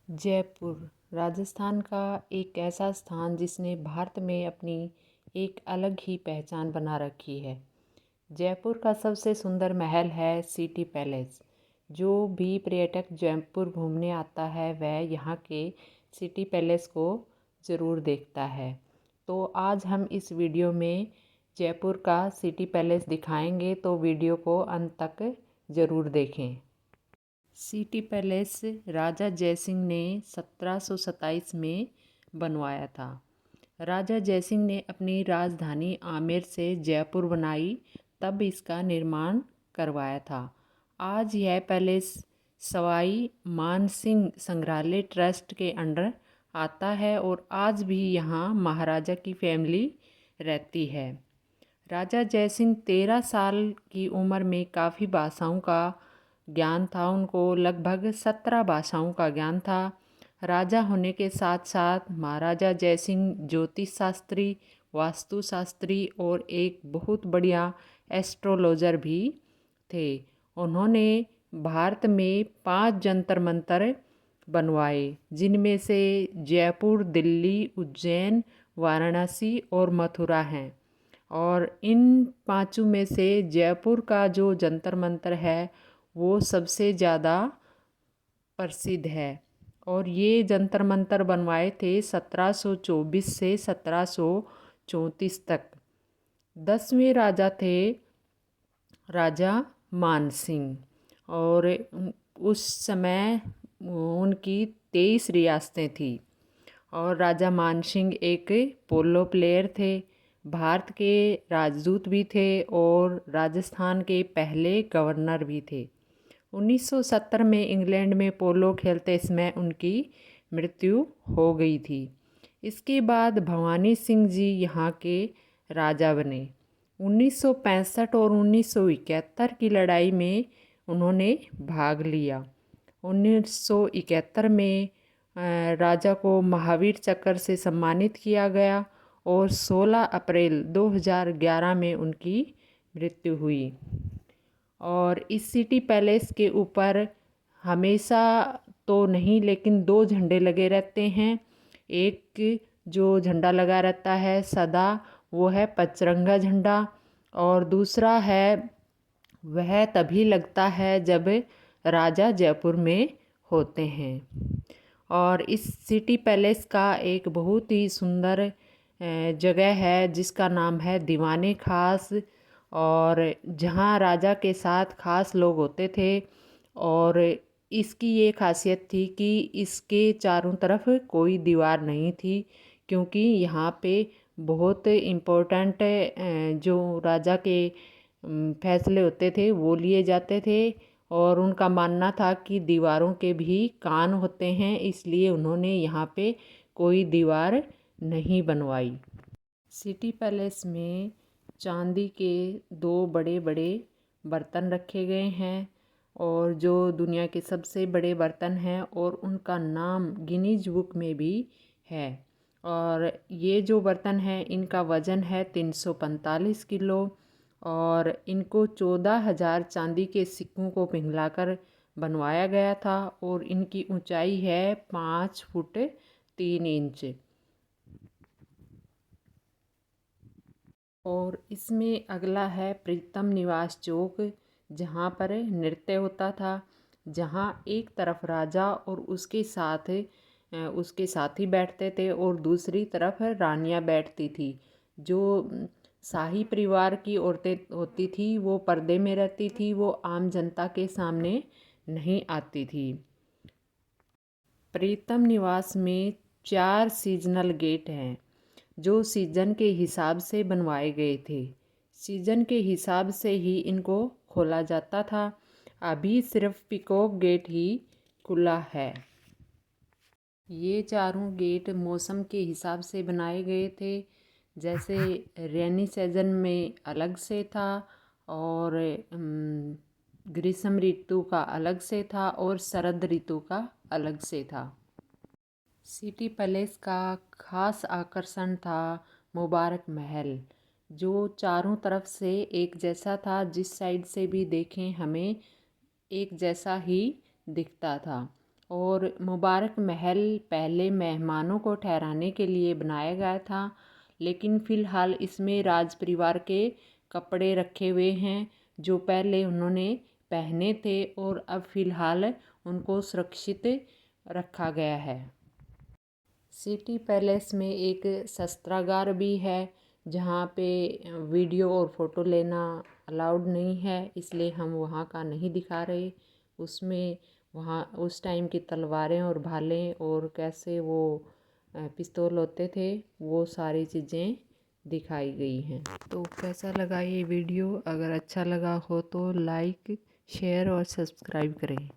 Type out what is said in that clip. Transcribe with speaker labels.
Speaker 1: जयपुर राजस्थान का एक ऐसा स्थान जिसने भारत में अपनी एक अलग ही पहचान बना रखी है। जयपुर का सबसे सुंदर महल है सिटी पैलेस। जो भी पर्यटक जयपुर घूमने आता है वह यहाँ के सिटी पैलेस को ज़रूर देखता है। तो आज हम इस वीडियो में जयपुर का सिटी पैलेस दिखाएंगे, तो वीडियो को अंत तक ज़रूर देखें। सिटी पैलेस राजा जयसिंह ने 1727 में बनवाया था। राजा जयसिंह ने अपनी राजधानी आमेर से जयपुर बनाई, तब इसका निर्माण करवाया था। आज यह पैलेस सवाई मानसिंह संग्रहालय ट्रस्ट के अंडर आता है और आज भी यहाँ महाराजा की फैमिली रहती है। राजा जयसिंह 13 साल की उम्र में काफ़ी भाषाओं का ज्ञान था। उनको लगभग 17 भाषाओं का ज्ञान था। राजा होने के साथ साथ महाराजा जयसिंह ज्योतिष शास्त्री, वास्तु शास्त्री और एक बहुत बढ़िया एस्ट्रोलॉजर भी थे। उन्होंने भारत में 5 जंतर मंतर बनवाए, जिनमें से जयपुर, दिल्ली, उज्जैन, वाराणसी और मथुरा हैं। और इन पांचों में से जयपुर का जो जंतर मंतर है वो सबसे ज़्यादा प्रसिद्ध है। और ये जंतर मंतर बनवाए थे 1724 से 1734 तक। 10वें राजा थे राजा मानसिंह, और उस समय उनकी 23 रियासतें थी। और राजा मानसिंह एक पोलो प्लेयर थे, भारत के राजदूत भी थे और राजस्थान के पहले गवर्नर भी थे। 1970 में इंग्लैंड में पोलो खेलते समय उनकी मृत्यु हो गई थी। इसके बाद भवानी सिंह जी यहाँ के राजा बने। 1965 और 1971 की लड़ाई में उन्होंने भाग लिया। 1971 में राजा को महावीर चक्र से सम्मानित किया गया और 16 अप्रैल 2011 में उनकी मृत्यु हुई। और इस सिटी पैलेस के ऊपर हमेशा तो नहीं लेकिन 2 झंडे लगे रहते हैं। एक जो झंडा लगा रहता है सदा, वो है पचरंगा झंडा, और दूसरा है वह तभी लगता है जब राजा जयपुर में होते हैं। और इस सिटी पैलेस का एक बहुत ही सुंदर जगह है जिसका नाम है दीवाने खास, और जहाँ राजा के साथ खास लोग होते थे। और इसकी ये खासियत थी कि इसके चारों तरफ कोई दीवार नहीं थी, क्योंकि यहाँ पे बहुत इम्पोर्टेंट जो राजा के फैसले होते थे वो लिए जाते थे। और उनका मानना था कि दीवारों के भी कान होते हैं, इसलिए उन्होंने यहाँ पे कोई दीवार नहीं बनवाई। सिटी पैलेस में चांदी के 2 बड़े बड़े बर्तन रखे गए हैं, और जो दुनिया के सबसे बड़े बर्तन हैं, और उनका नाम गिनीज बुक में भी है। और ये जो बर्तन हैं इनका वज़न है 345 किलो, और इनको 14,000 चांदी के सिक्कों को पिघलाकर बनवाया गया था। और इनकी ऊंचाई है 5 फुट 3 इंच। और इसमें अगला है प्रीतम निवास चौक, जहाँ पर नृत्य होता था, जहाँ एक तरफ राजा और उसके साथी बैठते थे और दूसरी तरफ रानियाँ बैठती थी। जो शाही परिवार की औरतें होती थी वो पर्दे में रहती थी, वो आम जनता के सामने नहीं आती थी। प्रीतम निवास में 4 सीजनल गेट हैं जो सीजन के हिसाब से बनवाए गए थे। सीजन के हिसाब से ही इनको खोला जाता था। अभी सिर्फ पीकॉक गेट ही खुला है। ये चारों गेट मौसम के हिसाब से बनाए गए थे। जैसे रेनी सीजन में अलग से था, और ग्रीष्म ऋतु का अलग से था, और शरद ऋतु का अलग से था। सिटी पैलेस का खास आकर्षण था मुबारक महल, जो चारों तरफ से एक जैसा था। जिस साइड से भी देखें हमें एक जैसा ही दिखता था। और मुबारक महल पहले मेहमानों को ठहराने के लिए बनाया गया था, लेकिन फ़िलहाल इसमें राज परिवार के कपड़े रखे हुए हैं जो पहले उन्होंने पहने थे, और अब फ़िलहाल उनको सुरक्षित रखा गया है। सिटी पैलेस में एक शस्त्रागार भी है जहाँ पे वीडियो और फ़ोटो लेना अलाउड नहीं है, इसलिए हम वहाँ का नहीं दिखा रहे। उसमें वहाँ उस टाइम की तलवारें और भालें और कैसे वो पिस्तौल होते थे, वो सारी चीज़ें दिखाई गई हैं। तो कैसा लगा ये वीडियो? अगर अच्छा लगा हो तो लाइक, शेयर और सब्सक्राइब करें।